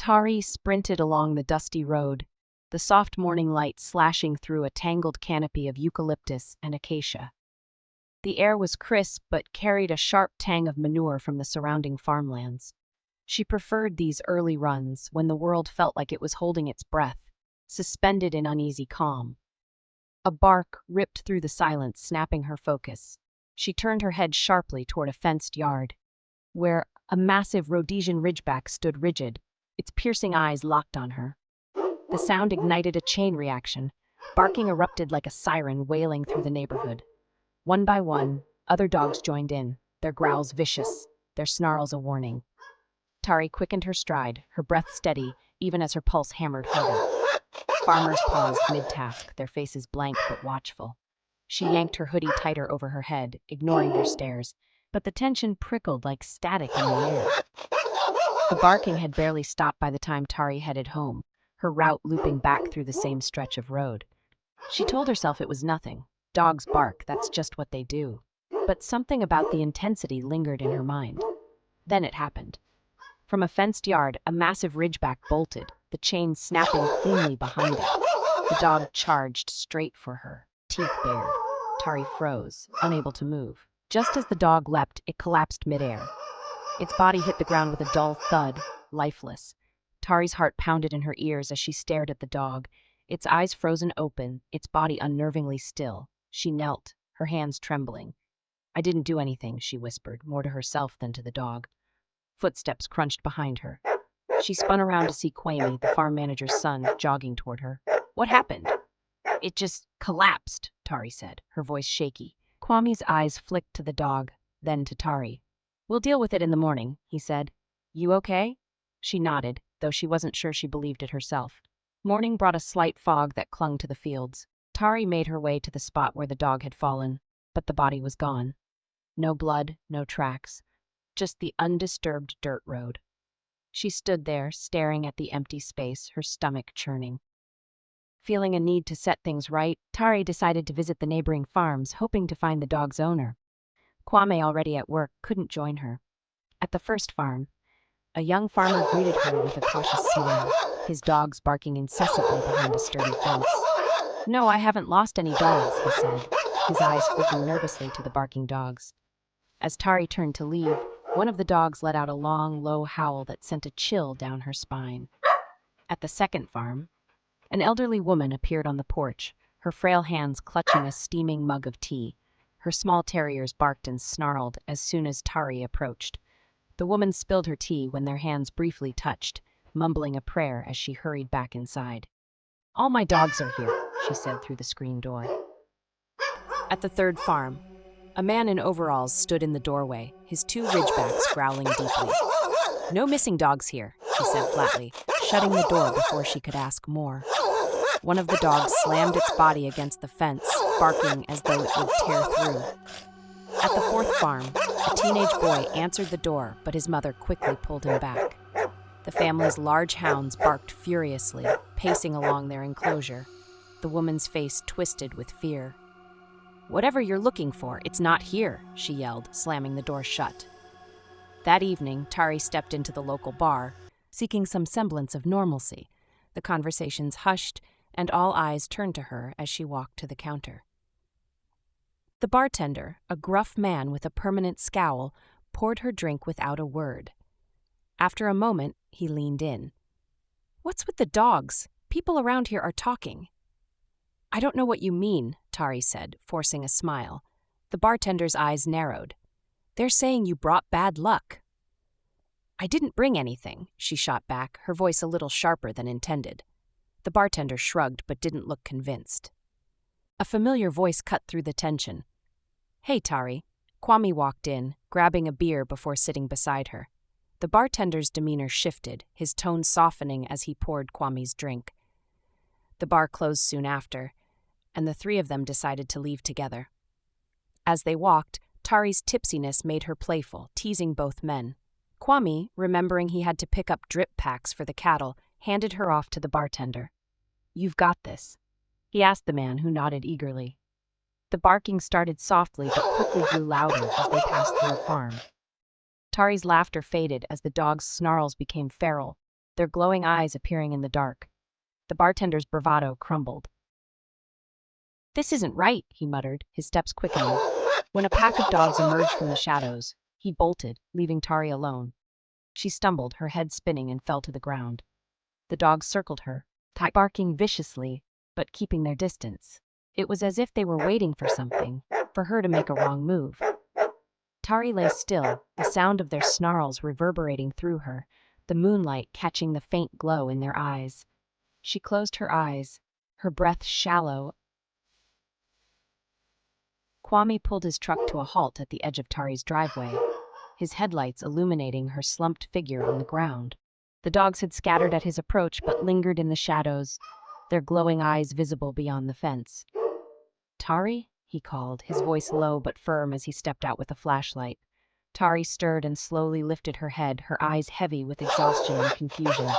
Tari sprinted along the dusty road, the soft morning light slashing through a tangled canopy of eucalyptus and acacia. The air was crisp but carried a sharp tang of manure from the surrounding farmlands. She preferred these early runs when the world felt like it was holding its breath, suspended in uneasy calm. A bark ripped through the silence, snapping her focus. She turned her head sharply toward a fenced yard, where a massive Rhodesian ridgeback stood rigid, its piercing eyes locked on her. The sound ignited a chain reaction. Barking erupted like a siren wailing through the neighborhood. One by one, other dogs joined in, their growls vicious, their snarls a warning. Tari quickened her stride, her breath steady, even as her pulse hammered harder. Farmers paused mid-task, their faces blank but watchful. She yanked her hoodie tighter over her head, ignoring their stares, but the tension prickled like static in the air. The barking had barely stopped by the time Tari headed home, her route looping back through the same stretch of road. She told herself it was nothing. Dogs bark, that's just what they do. But something about the intensity lingered in her mind. Then it happened. From a fenced yard, a massive ridgeback bolted, the chain snapping cleanly behind it. The dog charged straight for her, teeth bared. Tari froze, unable to move. Just as the dog leapt, it collapsed midair. Its body hit the ground with a dull thud, lifeless. Tari's heart pounded in her ears as she stared at the dog, its eyes frozen open, its body unnervingly still. She knelt, her hands trembling. "I didn't do anything," she whispered, more to herself than to the dog. Footsteps crunched behind her. She spun around to see Kwame, the farm manager's son, jogging toward her. "What happened?" "It just collapsed," Tari said, her voice shaky. Kwame's eyes flicked to the dog, then to Tari. "We'll deal with it in the morning," he said. "You okay?" She nodded, though she wasn't sure she believed it herself. Morning brought a slight fog that clung to the fields. Tari made her way to the spot where the dog had fallen, but the body was gone. No blood, no tracks, just the undisturbed dirt road. She stood there, staring at the empty space, her stomach churning. Feeling a need to set things right, Tari decided to visit the neighboring farms, hoping to find the dog's owner. Kwame, already at work, couldn't join her. At the first farm, a young farmer greeted her with a cautious smile, his dogs barking incessantly behind a sturdy fence. "No, I haven't lost any dogs," he said, his eyes flicking nervously to the barking dogs. As Tari turned to leave, one of the dogs let out a long, low howl that sent a chill down her spine. At the second farm, an elderly woman appeared on the porch, her frail hands clutching a steaming mug of tea. Her small terriers barked and snarled as soon as Tari approached. The woman spilled her tea when their hands briefly touched, mumbling a prayer as she hurried back inside. "All my dogs are here," she said through the screen door. At the third farm, a man in overalls stood in the doorway, his two ridgebacks growling deeply. "No missing dogs here," he said flatly, shutting the door before she could ask more. One of the dogs slammed its body against the fence, barking as though it would tear through. At the fourth farm, a teenage boy answered the door, but his mother quickly pulled him back. The family's large hounds barked furiously, pacing along their enclosure. The woman's face twisted with fear. "Whatever you're looking for, it's not here," she yelled, slamming the door shut. That evening, Tari stepped into the local bar, seeking some semblance of normalcy. The conversations hushed, and all eyes turned to her as she walked to the counter. The bartender, a gruff man with a permanent scowl, poured her drink without a word. After a moment, he leaned in. "What's with the dogs? People around here are talking." "I don't know what you mean," Tari said, forcing a smile. The bartender's eyes narrowed. "They're saying you brought bad luck." "I didn't bring anything," she shot back, her voice a little sharper than intended. The bartender shrugged but didn't look convinced. A familiar voice cut through the tension. "Hey, Tari." Kwame walked in, grabbing a beer before sitting beside her. The bartender's demeanor shifted, his tone softening as he poured Kwame's drink. The bar closed soon after, and the three of them decided to leave together. As they walked, Tari's tipsiness made her playful, teasing both men. Kwame, remembering he had to pick up drip packs for the cattle, handed her off to the bartender. "You've got this," he asked the man, who nodded eagerly. The barking started softly but quickly grew louder as they passed through a farm. Tari's laughter faded as the dog's snarls became feral. their glowing eyes appearing in the dark. The bartender's bravado crumbled. "This isn't right," he muttered, his steps quickening. When a pack of dogs emerged from the shadows, he bolted, leaving Tari alone. She stumbled, her head spinning, and fell to the ground. The dogs circled her, barking viciously, but keeping their distance. It was as if they were waiting for something, for her to make a wrong move. Tari lay still, the sound of their snarls reverberating through her, the moonlight catching the faint glow in their eyes. She closed her eyes, her breath shallow. Kwame pulled his truck to a halt at the edge of Tari's driveway, his headlights illuminating her slumped figure on the ground. The dogs had scattered at his approach but lingered in the shadows, their glowing eyes visible beyond the fence. "Tari?" he called, his voice low but firm as he stepped out with a flashlight. Tari stirred and slowly lifted her head, her eyes heavy with exhaustion and confusion.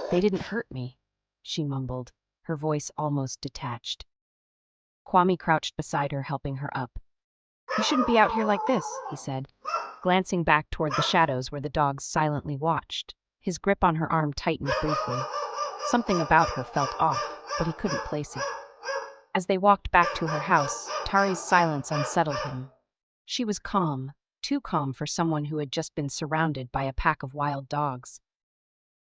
"They didn't hurt me," she mumbled, her voice almost detached. Kwame crouched beside her, helping her up. "You shouldn't be out here like this," he said, glancing back toward the shadows where the dogs silently watched. His grip on her arm tightened briefly. Something about her felt off, but he couldn't place it. As they walked back to her house, Tari's silence unsettled him. She was calm, too calm for someone who had just been surrounded by a pack of wild dogs.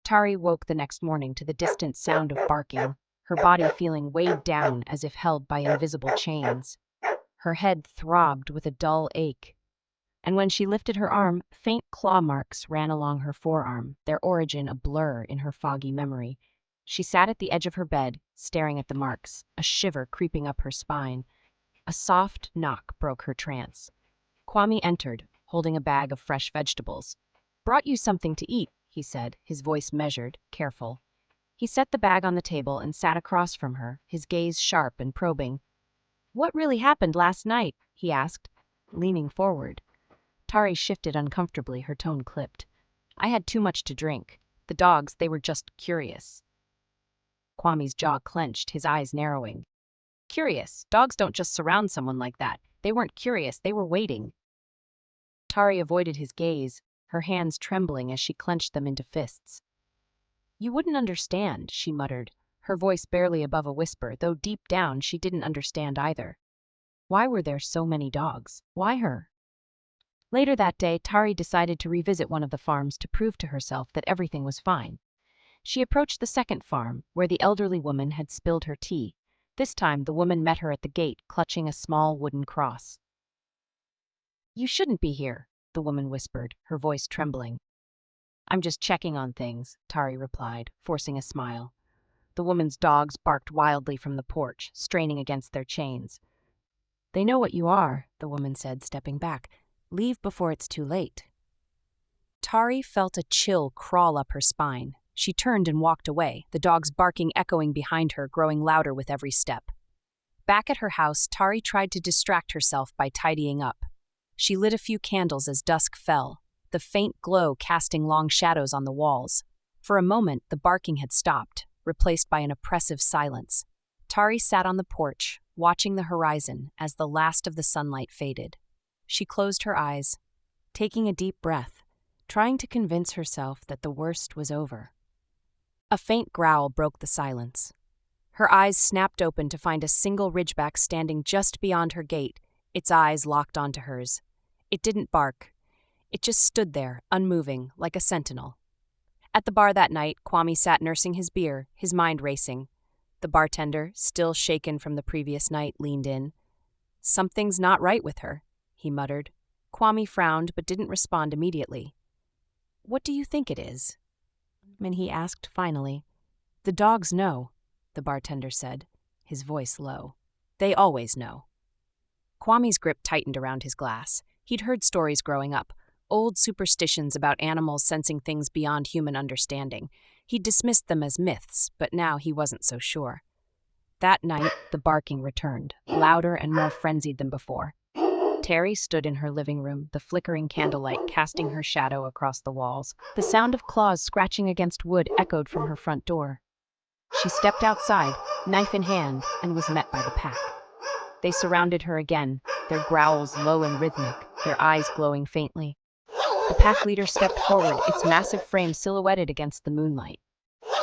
Tari woke the next morning to the distant sound of barking, her body feeling weighed down as if held by invisible chains. Her head throbbed with a dull ache, and when she lifted her arm, faint claw marks ran along her forearm, their origin a blur in her foggy memory. She sat at the edge of her bed, staring at the marks, a shiver creeping up her spine. A soft knock broke her trance. Kwame entered, holding a bag of fresh vegetables. "Brought you something to eat," he said, his voice measured, careful. He set the bag on the table and sat across from her, his gaze sharp and probing. "What really happened last night?" he asked, leaning forward. Tari shifted uncomfortably, her tone clipped. "I had too much to drink. The dogs, they were just curious." Kwame's jaw clenched, his eyes narrowing. "Curious? Dogs don't just surround someone like that. They weren't curious, they were waiting." Tari avoided his gaze, her hands trembling as she clenched them into fists. "You wouldn't understand," she muttered, her voice barely above a whisper, though deep down she didn't understand either. Why were there so many dogs? Why her? Later that day, Tari decided to revisit one of the farms to prove to herself that everything was fine. She approached the second farm, where the elderly woman had spilled her tea. This time, the woman met her at the gate, clutching a small wooden cross. "You shouldn't be here," the woman whispered, her voice trembling. "I'm just checking on things," Tari replied, forcing a smile. The woman's dogs barked wildly from the porch, straining against their chains. "They know what you are," the woman said, stepping back. "Leave before it's too late." Tari felt a chill crawl up her spine. She turned and walked away, the dogs barking echoing behind her, growing louder with every step. Back at her house, Tari tried to distract herself by tidying up. She lit a few candles as dusk fell, the faint glow casting long shadows on the walls. For a moment, the barking had stopped, replaced by an oppressive silence. Tari sat on the porch, watching the horizon as the last of the sunlight faded. She closed her eyes, taking a deep breath, trying to convince herself that the worst was over. A faint growl broke the silence. Her eyes snapped open to find a single ridgeback standing just beyond her gate, its eyes locked onto hers. It didn't bark. It just stood there, unmoving, like a sentinel. At the bar that night, Kwame sat nursing his beer, his mind racing. The bartender, still shaken from the previous night, leaned in. "Something's not right with her," he muttered. Kwame frowned but didn't respond immediately. "What do you think it is?" And he asked finally. "The dogs know," the bartender said, his voice low. "They always know." Kwame's grip tightened around his glass. He'd heard stories growing up, old superstitions about animals sensing things beyond human understanding. He'd dismissed them as myths, but now he wasn't so sure. That night, the barking returned, louder and more frenzied than before. Tari stood in her living room, the flickering candlelight casting her shadow across the walls. The sound of claws scratching against wood echoed from her front door. She stepped outside, knife in hand, and was met by the pack. They surrounded her again, their growls low and rhythmic, their eyes glowing faintly. The pack leader stepped forward, its massive frame silhouetted against the moonlight.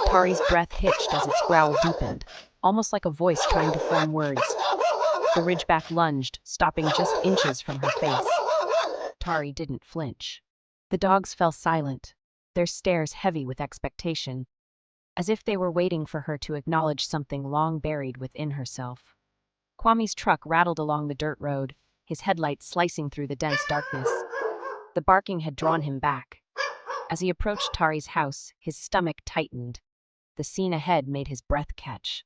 Tari's breath hitched as its growl deepened, almost like a voice trying to form words. The ridgeback lunged, stopping just inches from her face. Tari didn't flinch. The dogs fell silent, their stares heavy with expectation, as if they were waiting for her to acknowledge something long buried within herself. Kwame's truck rattled along the dirt road, his headlights slicing through the dense darkness. The barking had drawn him back. As he approached Tari's house, his stomach tightened. The scene ahead made his breath catch.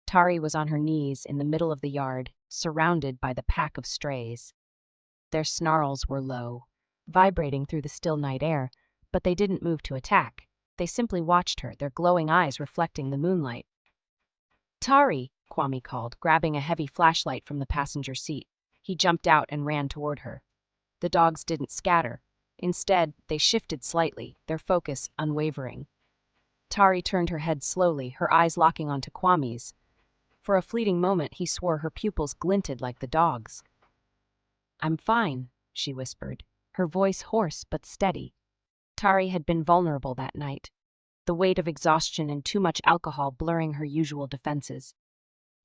Tari was on her knees in the middle of the yard, surrounded by the pack of strays. Their snarls were low, vibrating through the still night air, but they didn't move to attack. They simply watched her, their glowing eyes reflecting the moonlight. "Tari," Kwame called, grabbing a heavy flashlight from the passenger seat. He jumped out and ran toward her. The dogs didn't scatter. Instead, they shifted slightly, their focus unwavering. Tari turned her head slowly, her eyes locking onto Kwame's. For a fleeting moment, he swore her pupils glinted like the dogs. "I'm fine," she whispered, her voice hoarse but steady. Tari had been vulnerable that night, the weight of exhaustion and too much alcohol blurring her usual defenses.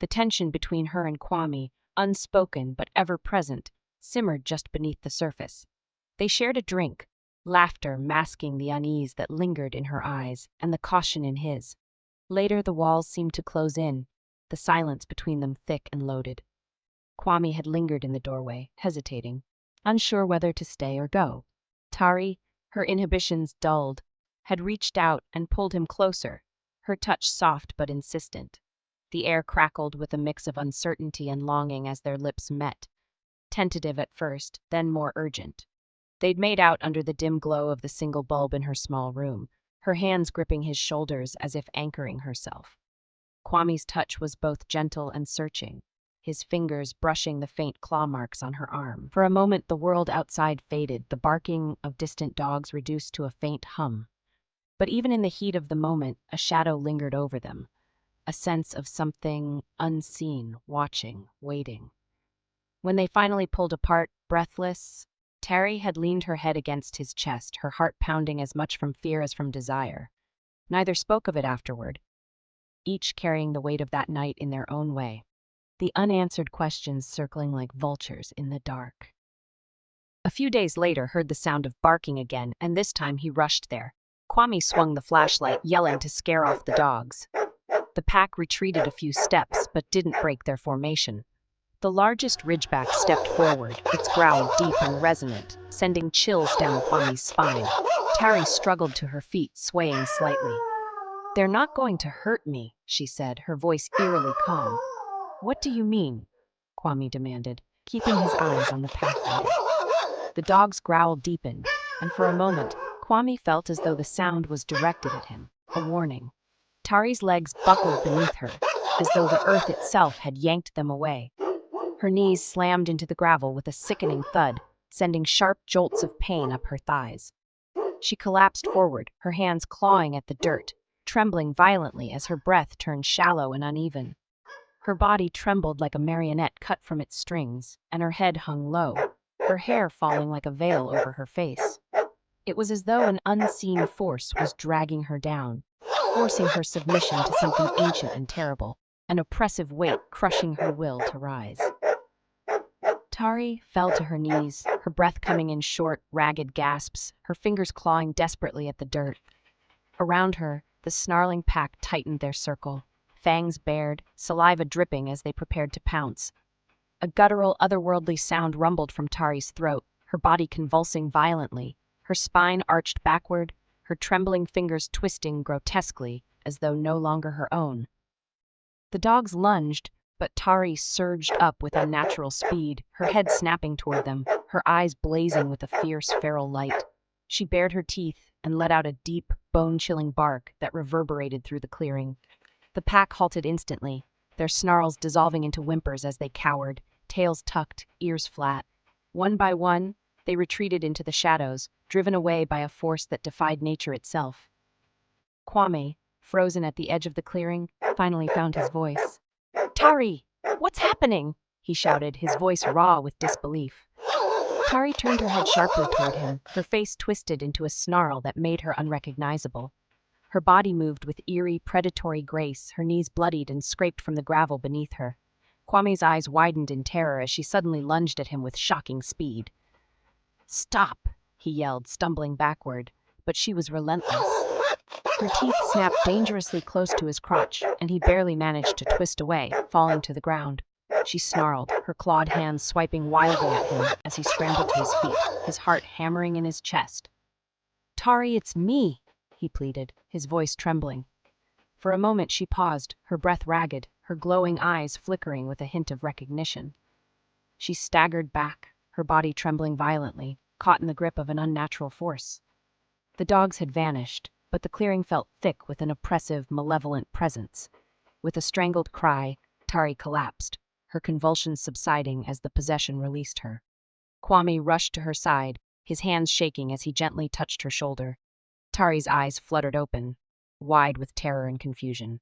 The tension between her and Kwame, unspoken but ever-present, simmered just beneath the surface. They shared a drink, laughter masking the unease that lingered in her eyes and the caution in his. Later, the walls seemed to close in, the silence between them thick and loaded. Kwame had lingered in the doorway, hesitating, unsure whether to stay or go. Tari, her inhibitions dulled, had reached out and pulled him closer, her touch soft but insistent. The air crackled with a mix of uncertainty and longing as their lips met, tentative at first, then more urgent. They'd made out under the dim glow of the single bulb in her small room, her hands gripping his shoulders as if anchoring herself. Kwame's touch was both gentle and searching, his fingers brushing the faint claw marks on her arm. For a moment, the world outside faded, the barking of distant dogs reduced to a faint hum. But even in the heat of the moment, a shadow lingered over them, a sense of something unseen, watching, waiting. When they finally pulled apart, breathless, Tari had leaned her head against his chest, her heart pounding as much from fear as from desire. Neither spoke of it afterward, each carrying the weight of that night in their own way, the unanswered questions circling like vultures in the dark. A few days later, heard the sound of barking again, and this time he rushed there. Kwame swung the flashlight, yelling to scare off the dogs. The pack retreated a few steps, but didn't break their formation. The largest ridgeback stepped forward, its growl deep and resonant, sending chills down Kwame's spine. Tari struggled to her feet, swaying slightly. "They're not going to hurt me," she said, her voice eerily calm. "What do you mean?" Kwame demanded, keeping his eyes on the pack leader. The dog's growl deepened, and for a moment, Kwame felt as though the sound was directed at him, a warning. Tari's legs buckled beneath her, as though the earth itself had yanked them away. Her knees slammed into the gravel with a sickening thud, sending sharp jolts of pain up her thighs. She collapsed forward, her hands clawing at the dirt, trembling violently as her breath turned shallow and uneven. Her body trembled like a marionette cut from its strings, and her head hung low, her hair falling like a veil over her face. It was as though an unseen force was dragging her down, forcing her submission to something ancient and terrible, an oppressive weight crushing her will to rise. Tari fell to her knees, her breath coming in short, ragged gasps, her fingers clawing desperately at the dirt. Around her, the snarling pack tightened their circle, fangs bared, saliva dripping as they prepared to pounce. A guttural, otherworldly sound rumbled from Tari's throat, her body convulsing violently, her spine arched backward, her trembling fingers twisting grotesquely as though no longer her own. The dogs lunged, but Tari surged up with unnatural speed, her head snapping toward them, her eyes blazing with a fierce, feral light. She bared her teeth and let out a deep, bone-chilling bark that reverberated through the clearing. The pack halted instantly, their snarls dissolving into whimpers as they cowered, tails tucked, ears flat. One by one, they retreated into the shadows, driven away by a force that defied nature itself. Kwame, frozen at the edge of the clearing, finally found his voice. "Tari, what's happening?" he shouted, his voice raw with disbelief. Tari turned her head sharply toward him, her face twisted into a snarl that made her unrecognizable. Her body moved with eerie, predatory grace, her knees bloodied and scraped from the gravel beneath her. Kwame's eyes widened in terror as she suddenly lunged at him with shocking speed. "Stop!" he yelled, stumbling backward, but she was relentless. Her teeth snapped dangerously close to his crotch, and he barely managed to twist away, falling to the ground. She snarled, her clawed hands swiping wildly at him as he scrambled to his feet, his heart hammering in his chest. "Tari, it's me," he pleaded, his voice trembling. For a moment she paused, her breath ragged, her glowing eyes flickering with a hint of recognition. She staggered back, her body trembling violently, caught in the grip of an unnatural force. The dogs had vanished, but the clearing felt thick with an oppressive, malevolent presence. With a strangled cry, Tari collapsed, her convulsions subsiding as the possession released her. Kwame rushed to her side, his hands shaking as he gently touched her shoulder. Tari's eyes fluttered open, wide with terror and confusion.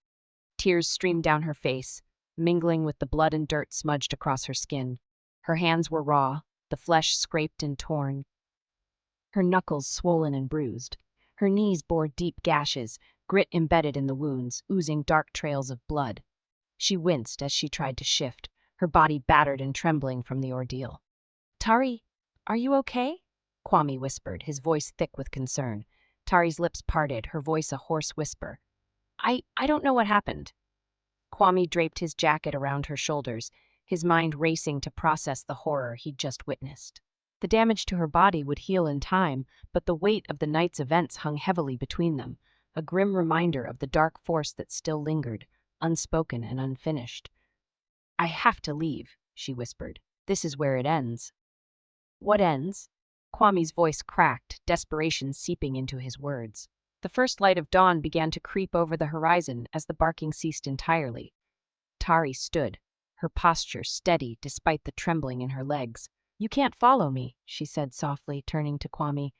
Tears streamed down her face, mingling with the blood and dirt smudged across her skin. Her hands were raw, the flesh scraped and torn, her knuckles swollen and bruised. Her knees bore deep gashes, grit embedded in the wounds, oozing dark trails of blood. She winced as she tried to shift, her body battered and trembling from the ordeal. "Tari, are you okay?" Kwame whispered, his voice thick with concern. Tari's lips parted, her voice a hoarse whisper. I don't know what happened." Kwame draped his jacket around her shoulders, his mind racing to process the horror he'd just witnessed. The damage to her body would heal in time, but the weight of the night's events hung heavily between them, a grim reminder of the dark force that still lingered, unspoken and unfinished. "I have to leave," she whispered. "This is where it ends." "What ends?" Kwame's voice cracked, desperation seeping into his words. The first light of dawn began to creep over the horizon as the barking ceased entirely. Tari stood, her posture steady despite the trembling in her legs. "You can't follow me," she said softly, turning to Kwame.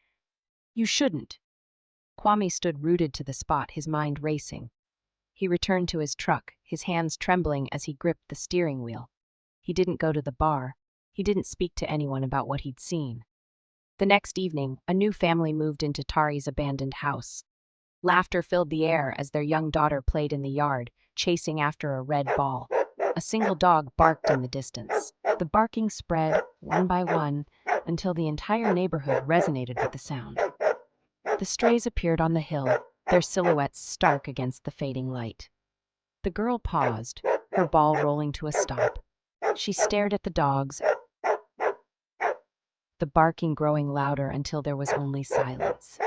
"You shouldn't." Kwame stood rooted to the spot, his mind racing. He returned to his truck, his hands trembling as he gripped the steering wheel. He didn't go to the bar. He didn't speak to anyone about what he'd seen. The next evening, a new family moved into Tari's abandoned house. Laughter filled the air as their young daughter played in the yard, chasing after a red ball. A single dog barked in the distance. The barking spread, one by one, until the entire neighborhood resonated with the sound. The strays appeared on the hill, their silhouettes stark against the fading light. The girl paused, her ball rolling to a stop. She stared at the dogs, the barking growing louder until there was only silence.